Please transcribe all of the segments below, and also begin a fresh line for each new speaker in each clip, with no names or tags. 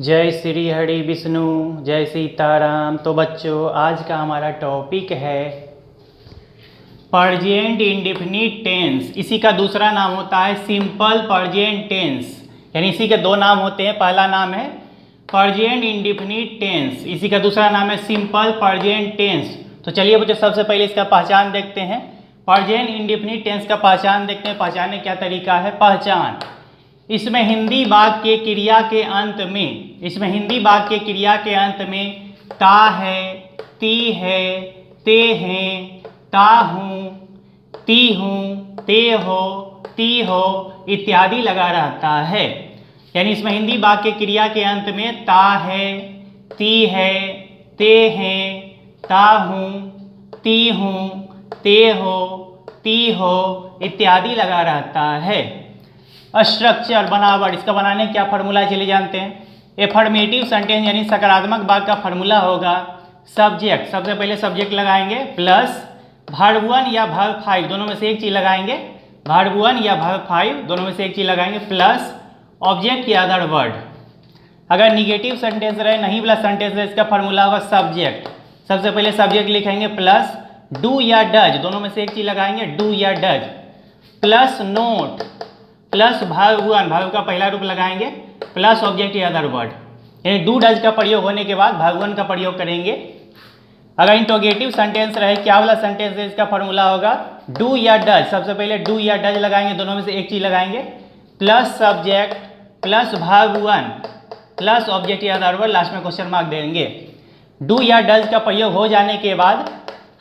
जय श्री हरि विष्णु, जय सीताराम। तो बच्चों, आज का हमारा टॉपिक है प्रेजेंट इंडेफिनिट टेंस। इसी का दूसरा नाम होता है सिंपल प्रेजेंट टेंस, यानी इसी के दो नाम होते हैं। पहला नाम है प्रेजेंट इंडेफिनिट टेंस, इसी का दूसरा नाम है सिंपल प्रेजेंट टेंस। तो चलिए बच्चों, सबसे पहले इसका पहचान देखते हैं। प्रेजेंट इंडेफिनिट टेंस का पहचान देखते हैं। पहचानने क्या तरीका है? पहचान, इसमें हिंदी वाक्य क्रिया के अंत में ता है, ती है, ते हैं, ता हूँ, ती हूँ, ते हो, ती हो इत्यादि लगा रहता है। यानी इसमें हिंदी वाक्य क्रिया के अंत में ता है, ती है, ते हैं, ता हूँ, ती हूँ, ते हो, ती हो इत्यादि लगा रहता है। स्ट्रक्चर, बनावट, इसका बनाने क्या फार्मूला चले जानते हैं। एफर्मेटिव सेंटेंस यानी सकारात्मक वाक्य का फार्मूला होगा सब्जेक्ट, सबसे पहले सब्जेक्ट लगाएंगे प्लस वर्ब 1 या वर्ब 5 दोनों में से एक चीज लगाएंगे, वर्ब 1 या वर्ब 5 दोनों में से एक चीज लगाएंगे, प्लस ऑब्जेक्ट या अदर वर्ड। अगर निगेटिव सेंटेंस रहे, नहीं वाला सेंटेंस रहे, इसका फार्मूला होगा सब्जेक्ट। सबसे पहले सब्जेक्ट लिखेंगे प्लस डू या डज, दोनों में से एक चीज लगाएंगे, डू या does, plus note, plus verb 1, verb का पहला रूप लगाएंगे, प्लस ऑब्जेक्ट या अदर वर्ड। यानी डू डज का प्रयोग होने के बाद वर्ब 1 का प्रयोग करेंगे। अगर इंटरोगेटिव सेंटेंस रहे, क्या वाला सेंटेंस है, इसका फार्मूला होगा डू या डज। सबसे पहले डू या डज लगाएंगे, दोनों में से एक चीज लगाएंगे, plus subject, plus verb 1, plus object या अदर वर्ड, लास्ट में क्वेश्चन मार्क देंगे। डू या डज का प्रयोग हो जाने के बाद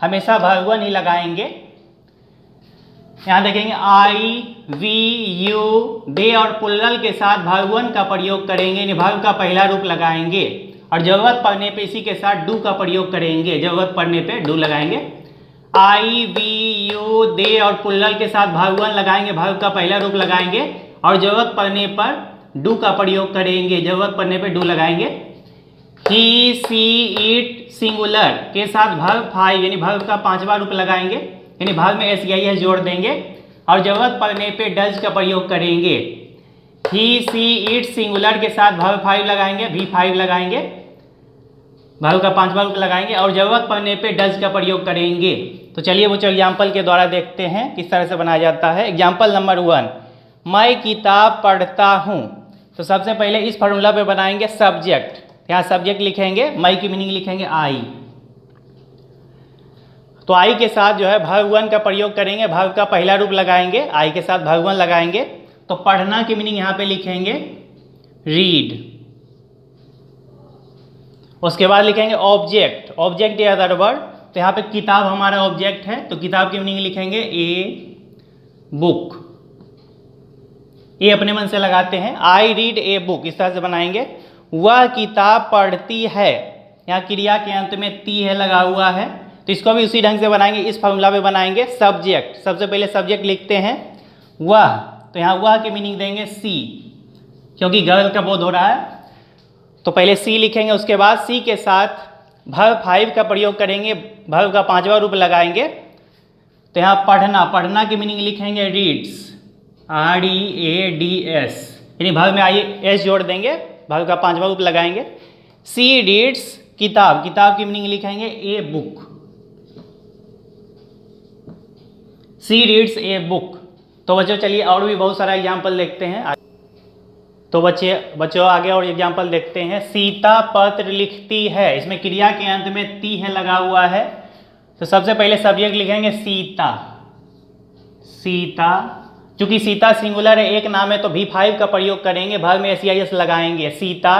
हमेशा वर्ब 1 ही लगाएंगे। यहाँ देखेंगे आई, वी, यू, दे और प्लुरल के साथ वर्ब 1 का प्रयोग करेंगे, यानी वर्ब का पहला रूप लगाएंगे, और जरूरत पड़ने पे इसी के साथ डू का प्रयोग करेंगे, जरूरत पड़ने पे डू लगाएंगे। आई, वी, यू, दे और प्लुरल के साथ वर्ब 1 लगाएंगे, वर्ब का पहला रूप लगाएंगे, और जरूरत पड़ने पर डू का प्रयोग करेंगे, जरूरत पड़ने पे डू लगाएंगे। ही, सी, इट सिंगुलर के साथ वर्ब 5 यानी वर्ब का पांचवा रूप लगाएंगे, यानी भाग में एस या एस जोड़ देंगे, और जरूरत पड़ने पे डज का प्रयोग करेंगे। ही, सी, इट सिंगुलर के साथ वर्ब 5 लगाएंगे, V5 लगाएंगे, वर्ब का पांचवा रूप लगाएंगे, और जरूरत पड़ने पे डज का प्रयोग करेंगे। तो चलिए वो एग्जाम्पल के द्वारा देखते हैं किस तरह से बनाया जाता है। एग्जाम्पल नंबर 1, मैं किताब पढ़ता हूँ। तो सबसे पहले इस फार्मूला पे बनाएंगे सब्जेक्ट, यहाँ सब्जेक्ट लिखेंगे, मैं की मीनिंग लिखेंगे आई। तो आई के साथ जो है वर्ब 1 का प्रयोग करेंगे, वर्ब का पहला रूप लगाएंगे, आई के साथ वर्ब 1 लगाएंगे। तो पढ़ना की मीनिंग यहाँ पे लिखेंगे रीड। उसके बाद लिखेंगे ऑब्जेक्ट, ऑब्जेक्ट या अदर वर्ड। तो यहाँ पे किताब हमारा ऑब्जेक्ट है, तो किताब की मीनिंग लिखेंगे ए बुक। ये अपने मन से लगाते हैं, आई रीड ए बुक, इस तरह से बनाएंगे। वह किताब पढ़ती है, यहाँ क्रिया के अंत में ती है लगा हुआ है, तो इसको भी उसी ढंग से बनाएंगे, इस फार्मूला पे बनाएंगे सब्जेक्ट। सबसे पहले सब्जेक्ट लिखते हैं वह, तो यहाँ वह की मीनिंग देंगे सी, क्योंकि गर्ल का बोध हो रहा है, तो पहले सी लिखेंगे। उसके बाद सी के साथ वर्ब 5 का प्रयोग करेंगे, वर्ब का पांचवा रूप लगाएंगे। तो यहाँ पढ़ना, पढ़ना की मीनिंग लिखेंगे रीड्स, READS, यानी वर्ब में आइए एस जोड़ देंगे, वर्ब का पांचवा रूप लगाएंगे। सी रीड्स किताब, किताब की मीनिंग लिखेंगे a book, she reads a book. तो बच्चों चलिए और भी बहुत सारा एग्जाम्पल देखते हैं। तो बच्चों आगे और एग्जाम्पल देखते हैं। सीता पत्र लिखती है, इसमें क्रिया के अंत में ती है लगा हुआ है, तो सबसे पहले सब्जेक्ट लिखेंगे सीता, सीता। चूंकि सीता सिंगुलर है, एक नाम है, तो V5 का प्रयोग करेंगे, वर्ब में SEIS लगाएंगे सीता।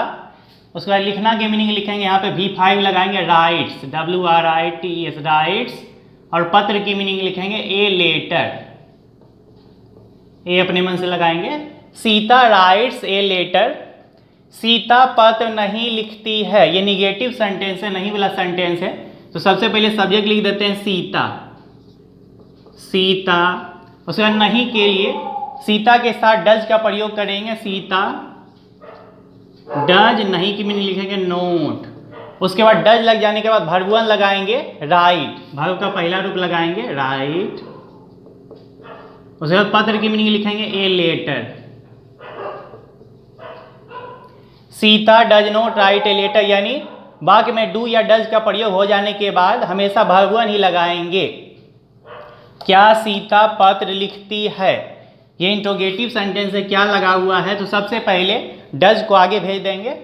उसके बाद लिखना की मीनिंग लिखेंगे, यहाँ पे V5 लगाएंगे राइट्स, WRITES राइट्स, और पत्र की मीनिंग लिखेंगे ए लेटर, ए अपने मन से लगाएंगे। Sita writes a letter. Sita पत्र नहीं लिखती है, ये निगेटिव सेंटेंस है, नहीं वाला सेंटेंस है, तो सबसे पहले सब्जेक्ट लिख देते हैं सीता, सीता। उसके बाद नहीं के लिए सीता के साथ डज का प्रयोग करेंगे, सीता डज, नहीं की मीनिंग लिखेंगे नोट। उसके बाद डज लग जाने के बाद वर्ब 1 लगाएंगे राइट, वर्ब का पहला रूप लगाएंगे राइट। उसके बाद पत्र की मीनिंग लिखेंगे a letter. Sita does not write a letter, यानी वाक्य में डू या डज का प्रयोग हो जाने के बाद हमेशा वर्ब वन ही लगाएंगे। क्या सीता पत्र लिखती है, ये इंट्रोगेटिव सेंटेंस है, क्या लगा हुआ है, तो सबसे पहले डज को आगे भेज देंगे,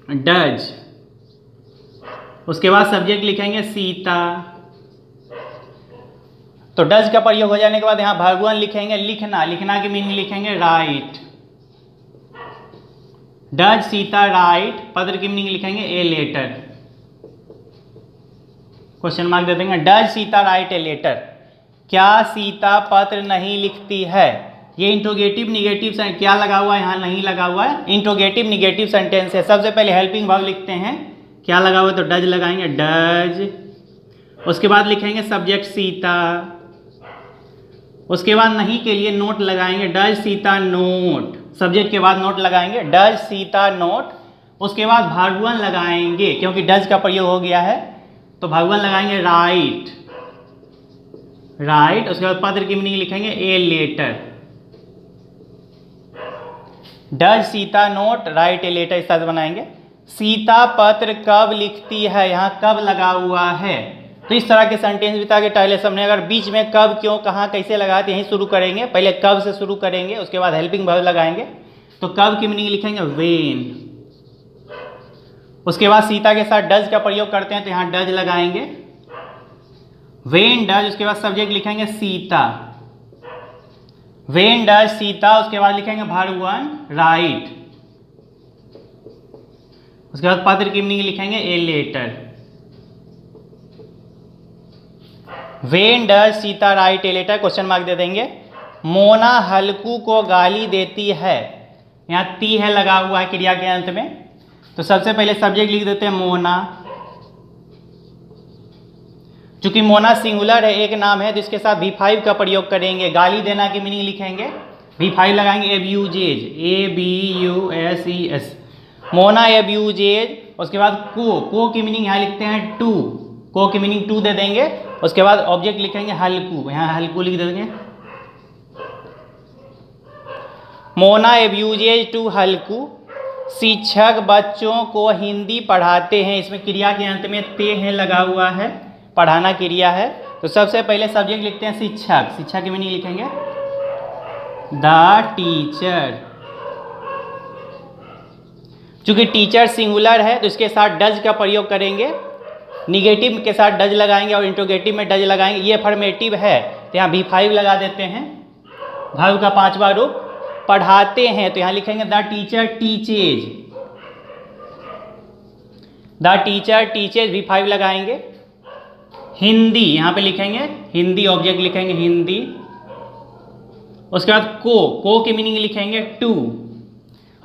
डज, उसके बाद सब्जेक्ट लिखेंगे सीता, तो डज का प्रयोग हो जाने के बाद यहाँ वर्ब वन लिखेंगे, लिखना, लिखना की मीनिंग लिखेंगे राइट, डज सीता राइट, पत्र की मीनिंग लिखेंगे ए लेटर, क्वेश्चन मार्क दे देंगे, does Sita write a letter, क्या सीता पत्र नहीं लिखती है, ये इंट्रोगेटिव निगेटिव सेंटेंस, क्या लगा हुआ है यहाँ, नहीं लगा हुआ है, इंट्रोगेटिव निगेटिव सेंटेंस है। सबसे पहले हेल्पिंग वर्ब लिखते हैं, क्या लगा हुआ है, तो डज लगाएंगे, डज, उसके बाद लिखेंगे सब्जेक्ट सीता, उसके बाद नहीं के लिए नोट लगाएंगे, डज सीता नोट, सब्जेक्ट के बाद नोट लगाएंगे, डज सीता नोट, उसके बाद वर्ब वन लगाएंगे, क्योंकि डज का प्रयोग हो गया है तो वर्ब वन लगाएंगे राइट, राइट, उसके बाद पत्र की मीनिंग लिखेंगे a letter, does Sita not write a letter, इस तरह से बनाएंगे। सीता पत्र कब लिखती है, यहाँ कब लगा हुआ है, तो इस तरह के सेंटेंस बिता के टाइले सबने, अगर बीच में कब, क्यों, कहाँ, कैसे लगाते यहीं शुरू करेंगे, पहले कब से शुरू करेंगे, उसके बाद हेल्पिंग वर्ब लगाएंगे, तो कब की मीनिंग लिखेंगे वेन, उसके बाद सीता के साथ डज का प्रयोग करते हैं तो यहाँ डज लगाएंगे, वेन डज, उसके बाद सब्जेक्ट लिखेंगे सीता, वेन डज सीता, उसके बाद लिखेंगे वर्ब वन राइट, उसके बाद पत्र की मीनिंग लिखेंगे a letter, when does Sita write a letter, question mark दे देंगे। मोना हल्कू को गाली देती है, यहाँ ती है लगा हुआ है क्रिया के अंत में, तो सबसे पहले सब्जेक्ट लिख देते हैं मोना, चूंकि मोना सिंगुलर है, एक नाम है, तो इसके साथ V5 का प्रयोग करेंगे, गाली देना की मीनिंग लिखेंगे, V5 लगाएंगे, एब्यूजेज, ABUSES, मोना एब्यूजेज, उसके बाद को की मीनिंग यहाँ लिखते हैं टू, को की मीनिंग टू दे देंगे, उसके बाद ऑब्जेक्ट लिखेंगे हल्कू, यहाँ हल्कू लिख देंगे, मोना एब्यूजेज टू हल्कू, शिक्षक बच्चों को हिंदी पढ़ाते हैं, इसमें क्रिया के अंत में ते है लगा हुआ है, पढ़ाना क्रिया है, तो सबसे पहले सब्जेक्ट लिखते हैं शिक्षक, शिक्षक की मीनिंग लिखेंगे द टीचर, चूंकि टीचर सिंगुलर है तो इसके साथ डज का प्रयोग करेंगे, निगेटिव के साथ डज लगाएंगे और इंट्रोगेटिव में डज लगाएंगे, ये फॉर्मेटिव है तो यहाँ V5 लगा देते हैं, वर्ब का पांचवा रूप, पढ़ाते हैं तो यहाँ लिखेंगे the teacher teaches, the teacher teaches, V5 लगाएंगे, हिंदी यहाँ पे लिखेंगे हिंदी, ऑब्जेक्ट लिखेंगे हिंदी, उसके बाद को की मीनिंग लिखेंगे टू,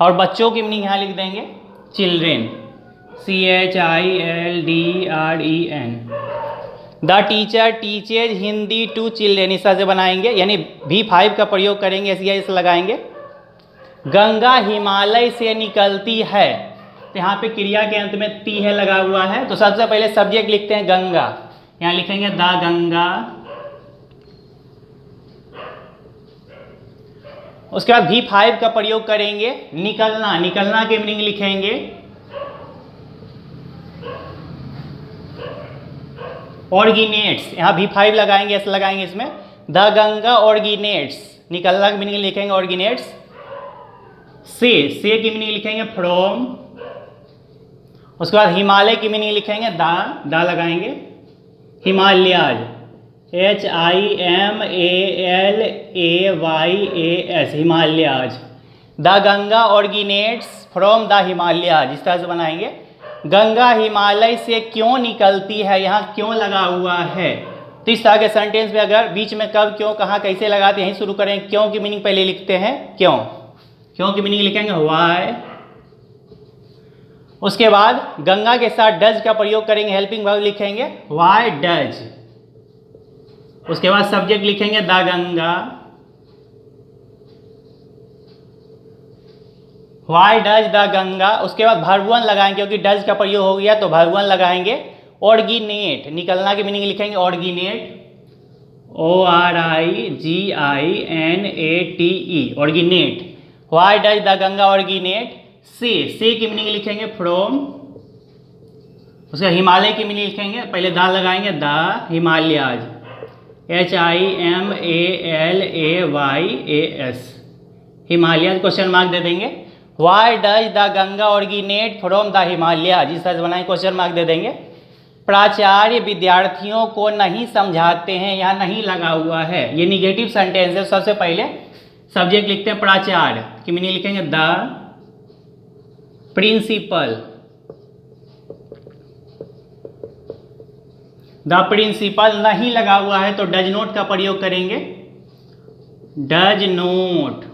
और बच्चों की मीनिंग यहाँ लिख देंगे children, CHILDREN, the teacher teaches Hindi to children, इस तरह से बनाएंगे, यानी V5 का प्रयोग करेंगे, SES लगाएंगे। गंगा हिमालय से निकलती है, तो यहाँ पे क्रिया के अंत में ती है लगा हुआ है, तो सबसे पहले सब्जेक्ट लिखते हैं गंगा, यहाँ लिखेंगे द गंगा, उसके बाद V5 का प्रयोग करेंगे, निकलना, निकलना की मीनिंग लिखेंगे ऑर्गेनेट्स, यहाँ V5 लगाएंगे, एस लगाएंगे इसमें, द गंगा ऑर्गेनेट्स, निकलना की मीनिंग लिखेंगे ऑर्गेनेट्स, से की मीनिंग लिखेंगे फ्रॉम, उसके बाद हिमालय की मीनिंग लिखेंगे द लगाएंगे, Himalayas, HIMALAYAS, Himalayas, the Ganga originates from the Himalayas, इस तरह से बनाएंगे। गंगा हिमालय से क्यों निकलती है, यहाँ क्यों लगा हुआ है, तो इस तरह के सेंटेंस में अगर बीच में कब, क्यों, कहाँ, कैसे लगाते हैं, यहीं शुरू करें, क्यों की मीनिंग पहले लिखते हैं, क्यों, क्यों की मीनिंग लिखेंगे व्हाई, उसके बाद गंगा के साथ डज का प्रयोग करेंगे, हेल्पिंग वर्ब लिखेंगे व्हाई डज, उसके बाद सब्जेक्ट लिखेंगे the Ganga, why does the Ganga, उसके बाद वर्ब वन लगाएंगे, क्योंकि डज का प्रयोग हो गया तो वर्ब वन लगाएंगे, ऑर्गेनेट, निकलना की मीनिंग लिखेंगे originate, ORIGINATE, originate, why does the Ganga originate, से की मीनिंग लिखेंगे फ्रॉम, उसका हिमालय की मीनिंग लिखेंगे, पहले दा लगाएंगे the Himalayas, HIMALAYAS, Himalayas question mark दे देंगे। Why does the Ganga originate from the Himalayas, इस तरह से बनाएंगे, क्वेश्चन मार्क दे देंगे। प्राचार्य विद्यार्थियों को नहीं समझाते हैं, यहाँ नहीं लगा हुआ है, ये निगेटिव सेंटेंस है। सबसे पहले सब्जेक्ट लिखते हैं प्राचार्य की मीनिंग लिखेंगे द प्रिंसिपल, द प्रिंसिपल नहीं लगा हुआ है तो डज नॉट का प्रयोग करेंगे, डज नॉट,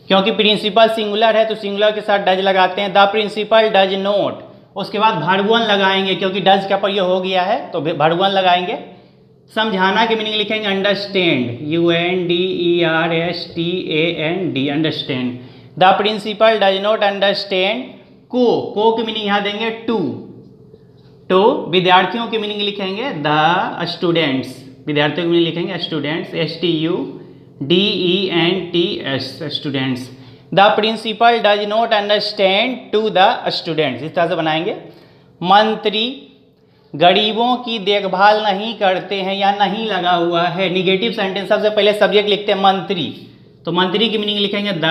क्योंकि प्रिंसिपल सिंगुलर है तो सिंगुलर के साथ डज लगाते हैं, द प्रिंसिपल डज नॉट। उसके बाद वर्ब वन लगाएंगे क्योंकि डज का प्रयोग हो गया है तो वर्ब वन लगाएंगे। समझाना की मीनिंग लिखेंगे understand, UNDERSTAND, understand. The principal does not understand को की मीनिंग यहाँ देंगे टू विद्यार्थियों की मीनिंग लिखेंगे द स्टूडेंट्स, विद्यार्थियों की मीनिंग लिखेंगे students, STUDENTS, students. The principal does not understand to the students, इस तरह से बनाएंगे। मंत्री गरीबों की देखभाल नहीं करते हैं, या नहीं लगा हुआ है, निगेटिव सेंटेंस। सबसे पहले सब्जेक्ट लिखते हैं मंत्री, तो मंत्री की मीनिंग लिखेंगे the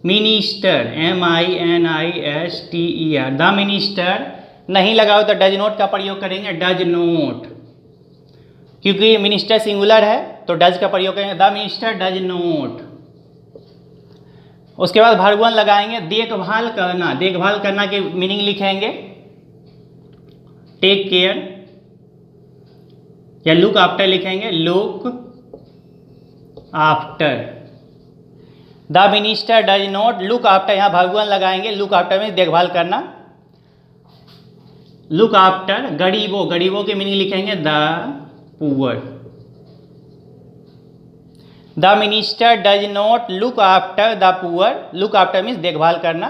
minister, MINISTER, the minister. नहीं लगा हो तो डज नॉट का प्रयोग करेंगे, डज नॉट, क्योंकि मिनिस्टर सिंगुलर है तो डज का प्रयोग करेंगे, द मिनिस्टर डज नॉट। उसके बाद वर्ब वन लगाएंगे, देखभाल करना, देखभाल करना की मीनिंग लिखेंगे टेक केयर, या लुक आफ्टर लिखेंगे, look after. The minister does not look after, यहाँ वर्ब वन लगाएंगे, लुक आफ्टर में देखभाल करना, लुक आफ्टर गरीबों, गरीबों की मीनिंग लिखेंगे the poor. The minister does not look after the poor, look after means देखभाल करना,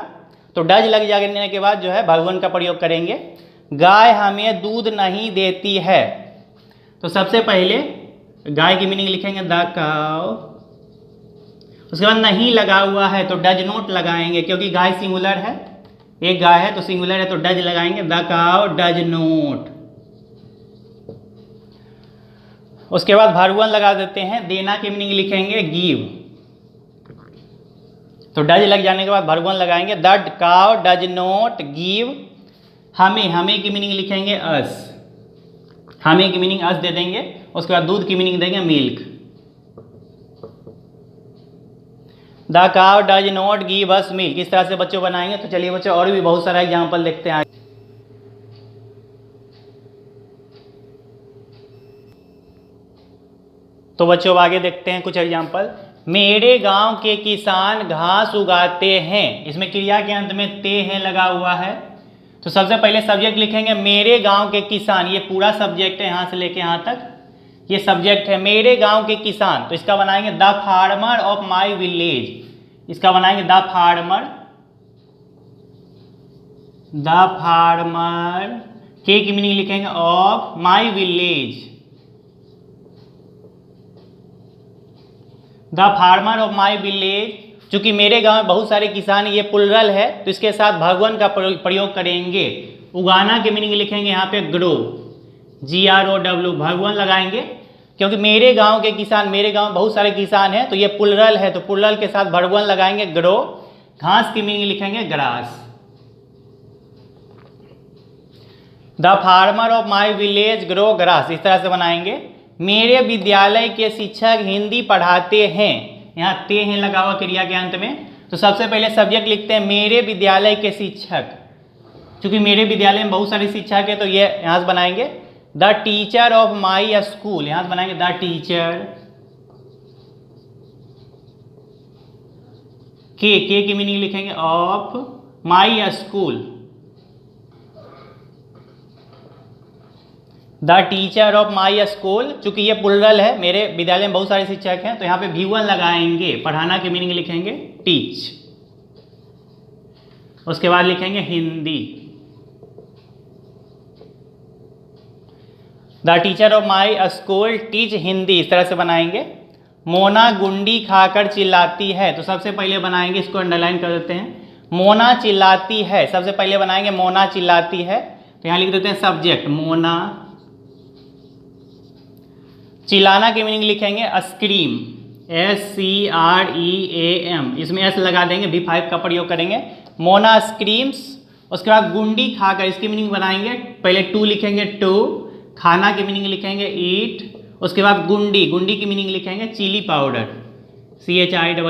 तो डज लग जाने के बाद जो है वर्ब वन का प्रयोग करेंगे। गाय हमें दूध नहीं देती है, तो सबसे पहले गाय की मीनिंग लिखेंगे द काउ। उसके बाद नहीं लगा हुआ है तो डज नॉट लगाएंगे, क्योंकि गाय सिंगुलर है, एक गाय है तो सिंगुलर है तो डज लगाएंगे, द काउ डज नॉट। उसके बाद वर्ब वन लगा देते हैं, देना की मीनिंग लिखेंगे गिव, तो डज लग जाने के बाद वर्ब वन लगाएंगे, the cow does not give हमें, हमें की मीनिंग लिखेंगे अस, हमें की मीनिंग अस दे देंगे। उसके बाद दूध की मीनिंग देंगे milk, the cow does not give us milk. इस तरह से बच्चों बनाएंगे। तो चलिए बच्चों और भी बहुत सारा एग्जाम्पल देखते हैं। तो बच्चों आगे देखते हैं कुछ एग्जाम्पल। मेरे गांव के किसान घास उगाते हैं, इसमें क्रिया के अंत में ते है लगा हुआ है, तो सबसे पहले सब्जेक्ट लिखेंगे मेरे गांव के किसान, ये पूरा सब्जेक्ट है यहाँ से लेके यहाँ तक, ये सब्जेक्ट है मेरे गांव के किसान, तो इसका बनाएंगे the farmer of my village, इसका बनाएंगे द फार्मर के की मीनिंग लिखेंगे of my village, the farmer of my village. चूंकि मेरे गांव में बहुत सारे किसान, ये प्लुरल है तो इसके साथ वर्ब वन का प्रयोग करेंगे। उगाना के मीनिंग लिखेंगे यहाँ पे ग्रो, GROW, वर्ब वन लगाएंगे, क्योंकि मेरे गांव के किसान, मेरे गांव में बहुत सारे किसान हैं तो ये प्लुरल है तो प्लुरल के साथ वर्ब वन लगाएंगे ग्रो। घास की मीनिंग लिखेंगे grass, the farmer of my village grow grass, इस तरह से बनाएंगे। मेरे विद्यालय के शिक्षक हिंदी पढ़ाते हैं, यहाँ ते हैं लगा हुआ क्रिया के अंत में, तो सबसे पहले सब्जेक्ट लिखते हैं मेरे विद्यालय के शिक्षक, क्योंकि मेरे विद्यालय में बहुत सारे शिक्षक है तो ये यहाँ से बनाएंगे the teacher of my school, यहाँ से बनाएंगे द टीचर। के की मीनिंग लिखेंगे of my school, the teacher of my school. चूंकि ये प्लुरल है, मेरे विद्यालय में बहुत सारे शिक्षक हैं तो यहाँ पे V1 लगाएंगे। पढ़ाना की मीनिंग लिखेंगे टीच, उसके बाद लिखेंगे Hindi, the teacher of my school teach Hindi, इस तरह से बनाएंगे। मोना गुंडी खाकर चिल्लाती है, तो सबसे पहले बनाएंगे, इसको अंडरलाइन कर देते हैं, मोना चिल्लाती है, सबसे पहले बनाएंगे मोना चिल्लाती है, तो यहाँ लिख देते हैं सब्जेक्ट मोना। चिल्लाना की मीनिंग लिखेंगे स्क्रीम, SCREAM, इसमें S लगा देंगे, V5 का प्रयोग करेंगे। मोना स्क्रीम्स। उसके बाद गुंडी खाकर, इसकी मीनिंग बनाएंगे, पहले टू लिखेंगे टू, खाना की मीनिंग लिखेंगे ईट। उसके बाद गुंडी, गुंडी की मीनिंग लिखेंगे chilli powder, CHILLIPOWDER।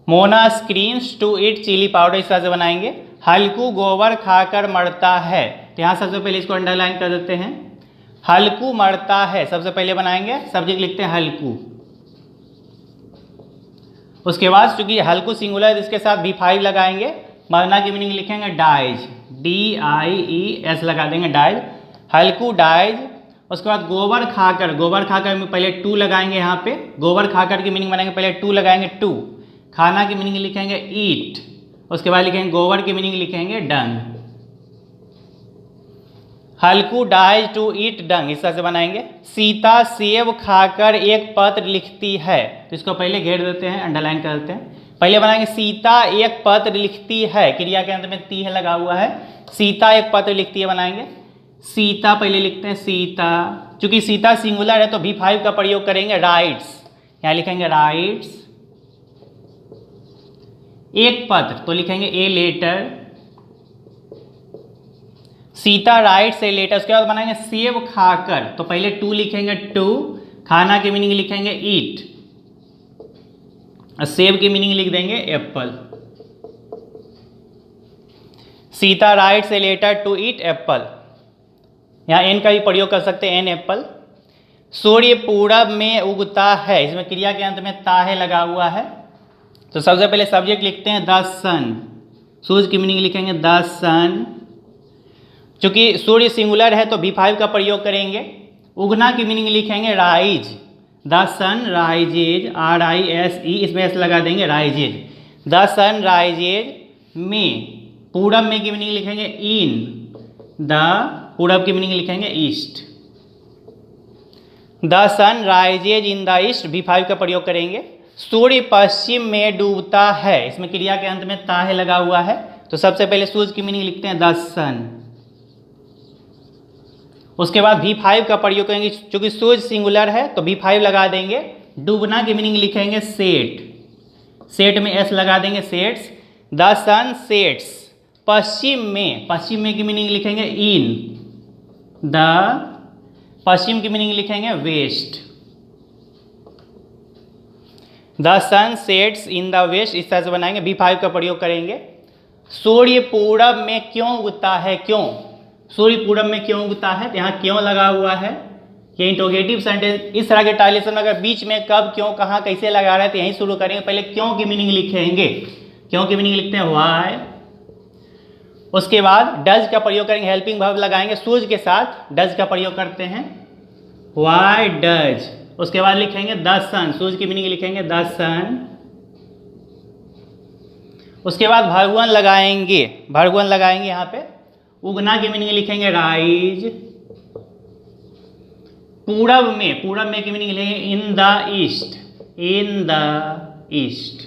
Mona screams to eat chilli powder, इस तरह से बनाएंगे। हल्कू गोबर खाकर मरता है, तो यहाँ सबसे पहले इसको अंडरलाइन कर देते हैं। हल्कू मरता है, सबसे पहले बनाएंगे, सब्जेक्ट लिखते हैं हल्कू। उसके बाद चूंकि हल्कू सिंगुलर, इसके साथ V5 लगाएंगे। मरना की मीनिंग लिखेंगे डाइज, DIES लगा देंगे, डाइज, हल्कू डाइज। उसके बाद गोबर खाकर, गोबर खाकर में पहले टू लगाएंगे, यहाँ पे गोबर खाकर की मीनिंग बनाएंगे, पहले टू लगाएंगे टू। खाना की मीनिंग लिखेंगे ईट। उसके बाद लिखेंगे गोबर की मीनिंग लिखेंगे डंग। हल्कू डाइज टू ईट डंग, इस तरह से बनाएंगे। सीता सेब खाकर एक पत्र लिखती है, तो इसको पहले घेर देते हैं, अंडरलाइन कर देते हैं। पहले बनाएंगे सीता एक पत्र लिखती है, क्रिया के अंत में ती है लगा हुआ है, सीता एक पत्र लिखती है बनाएंगे। सीता पहले लिखते हैं सीता, चूंकि सीता सिंगुलर है तो V5 का प्रयोग करेंगे, राइट्स, यहाँ लिखेंगे राइट्स। एक पत्र तो लिखेंगे a letter, Sita writes a letter. उसके बाद बनाएंगे सेब खाकर, तो पहले टू लिखेंगे टू, खाना की मीनिंग लिखेंगे ईट, और सेब की मीनिंग लिख देंगे apple. Sita writes a letter to eat apple, यहाँ एन का भी प्रयोग कर सकते हैं, एन एप्पल। सूर्य पूरब में उगता है, इसमें क्रिया के अंत में ताहे लगा हुआ है, तो सबसे पहले सब्जेक्ट लिखते हैं द सन, सूर्य की मीनिंग लिखेंगे द सन। चूंकि सूर्य सिंगुलर है तो V5 का प्रयोग करेंगे। उगना की मीनिंग लिखेंगे rise, the sun rises, RISE, इसमें S लगा देंगे, राइजेज, द सन राइजेज में। पूरब में की मीनिंग लिखेंगे इन द, पूरब की मीनिंग लिखेंगे east, the sun rises in the east, V5 का प्रयोग करेंगे। सूर्य पश्चिम में डूबता है, इसमें क्रिया के अंत में ताहे लगा हुआ है, तो सबसे पहले सूर्य की मीनिंग लिखते हैं द सन। उसके बाद V5 का प्रयोग करेंगे, चूंकि सूर्य सिंगुलर है तो V5 लगा देंगे। डूबना की मीनिंग लिखेंगे सेट, सेट में S लगा देंगे, सेट्स, द सन सेट्स पश्चिम में, पश्चिम में की मीनिंग लिखेंगे इन द, पश्चिम की मीनिंग लिखेंगे west, the sun sets in the west, इस तरह से बनाएंगे, V5 का प्रयोग करेंगे। सूर्य पूरब में क्यों उगता है, क्यों, सूर्य पूरब में क्यों उगता है, तो यहाँ क्यों लगा हुआ है, ये इंटरोगेटिव सेंटेंस। इस तरह के टाइलेशन में अगर बीच में कब, क्यों, कहाँ, कैसे लगा रहे हैं, तो यहीं शुरू करेंगे। पहले क्यों की मीनिंग लिखेंगे, क्यों की मीनिंग लिखते हैं व्हाई। उसके बाद डज का प्रयोग करेंगे, हेल्पिंग वर्ब लगाएंगे, सूर्य के साथ डज का प्रयोग करते हैं, व्हाई डज। उसके बाद लिखेंगे द सन, सूर्य की मीनिंग लिखेंगे द सन। उसके बाद भगवान लगाएंगे, भगवान लगाएंगे यहाँ पे। उगना की मीनिंग लिखेंगे राइज। पूरब में, पूरब में की मीनिंग लिखेंगे in the east, in the east,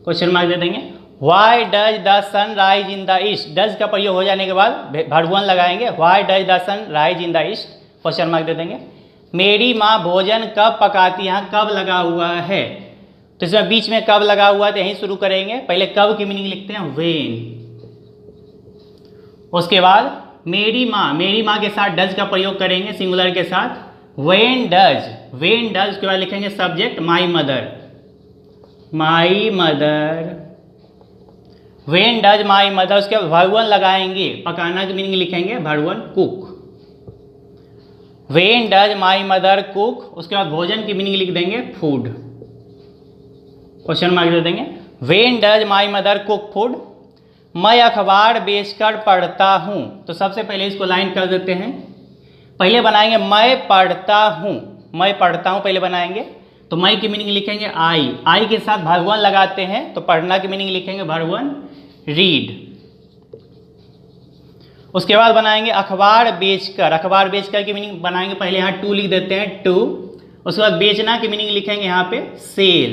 question mark दे देंगे। Why does the sun rise in the east, does का प्रयोग हो जाने के बाद भगवान लगाएंगे, why does the sun rise in the east, question mark दे देंगे। मेरी माँ भोजन कब पकाती, यहाँ कब लगा हुआ है, तो इसमें बीच में कब लगा हुआ है, तो यहीं शुरू करेंगे। पहले कब की मीनिंग लिखते हैं व्हेन। उसके बाद मेरी माँ, मेरी माँ के साथ डज का प्रयोग करेंगे, सिंगुलर के साथ, व्हेन डज, व्हेन डज। उसके बाद लिखेंगे subject my mother, my mother, when does my mother. उसके बाद भगवान लगाएंगे, पकाना की मीनिंग लिखेंगे भगवान cook, when does my mother cook. उसके बाद भोजन की मीनिंग लिख देंगे फूड, क्वेश्चन मार्क दे देंगे। When does my mother cook food. मैं अखबार बेचकर पढ़ता हूँ, तो सबसे पहले इसको लाइन कर देते हैं। पहले बनाएंगे मैं पढ़ता हूँ, मैं पढ़ता हूँ पहले बनाएंगे, तो मैं की मीनिंग लिखेंगे आई, आई के साथ भगवान लगाते हैं, तो पढ़ना की मीनिंग लिखेंगे भगवान रीड। उसके बाद बनाएंगे अखबार बेचकर, अखबार बेचकर की मीनिंग बनाएंगे, पहले यहाँ टू लिख देते हैं टू। उसके बाद बेचना की मीनिंग लिखेंगे यहाँ पे सेल,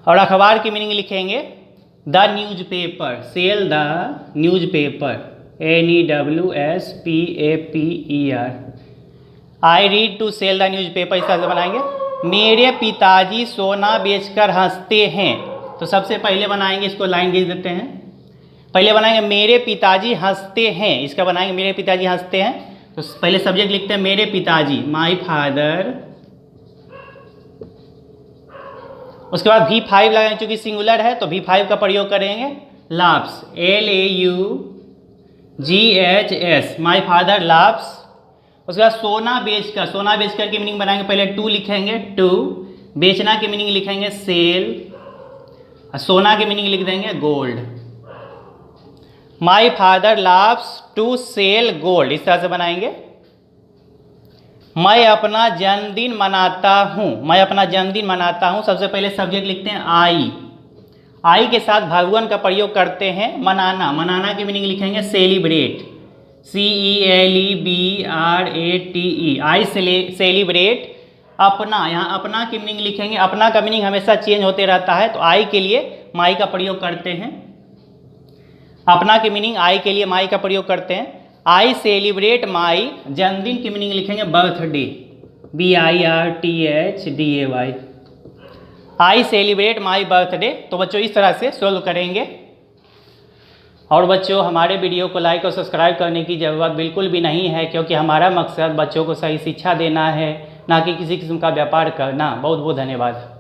और अखबार की मीनिंग लिखेंगे the newspaper, sell the newspaper, NEWSPAPER। I read to sell the newspaper, इस तरह से बनाएंगे। मेरे पिताजी सोना बेचकर हंसते हैं, तो सबसे पहले बनाएंगे, इसको लाइन खींच देते हैं। पहले बनाएंगे मेरे पिताजी हंसते हैं, इसका बनाएंगे मेरे पिताजी हंसते हैं। तो पहले सब्जेक्ट लिखते हैं मेरे पिताजी, माई फादर। उसके बाद V5 लगाएंगे, चूंकि सिंगुलर है तो V5 का प्रयोग करेंगे। Laughs, LAUGHS, my father laughs. उसके बाद सोना बेचकर, सोना बेचकर की मीनिंग बनाएंगे, पहले टू लिखेंगे, टू। बेचना की मीनिंग लिखेंगे सेल, सोना की मीनिंग लिख देंगे gold. My father loves to sell gold, इस तरह से बनाएंगे। मैं अपना जन्मदिन मनाता हूँ, मैं अपना जन्मदिन मनाता हूँ, सबसे पहले सब्जेक्ट लिखते हैं आई के साथ भगवान का प्रयोग करते हैं। मनाना, मनाना की मीनिंग लिखेंगे सेलिब्रेट, CELEBRATE, आई सेलिब्रेट। अपना, यहाँ अपना की मीनिंग लिखेंगे, अपना का मीनिंग हमेशा चेंज होते रहता है, तो आई के लिए माई का प्रयोग करते हैं। अपना की मीनिंग आई के लिए माई का प्रयोग करते हैं। आई सेलिब्रेट माई, जन्मदिन की मीनिंग लिखेंगे birthday, BIRTHDAY, I celebrate my birthday. तो बच्चों इस तरह से सोल्व करेंगे। और बच्चों हमारे वीडियो को लाइक और सब्सक्राइब करने की ज़रूरत बिल्कुल भी नहीं है, क्योंकि हमारा मकसद बच्चों को सही शिक्षा देना है, ना कि किसी किस्म का व्यापार करना। बहुत बहुत धन्यवाद।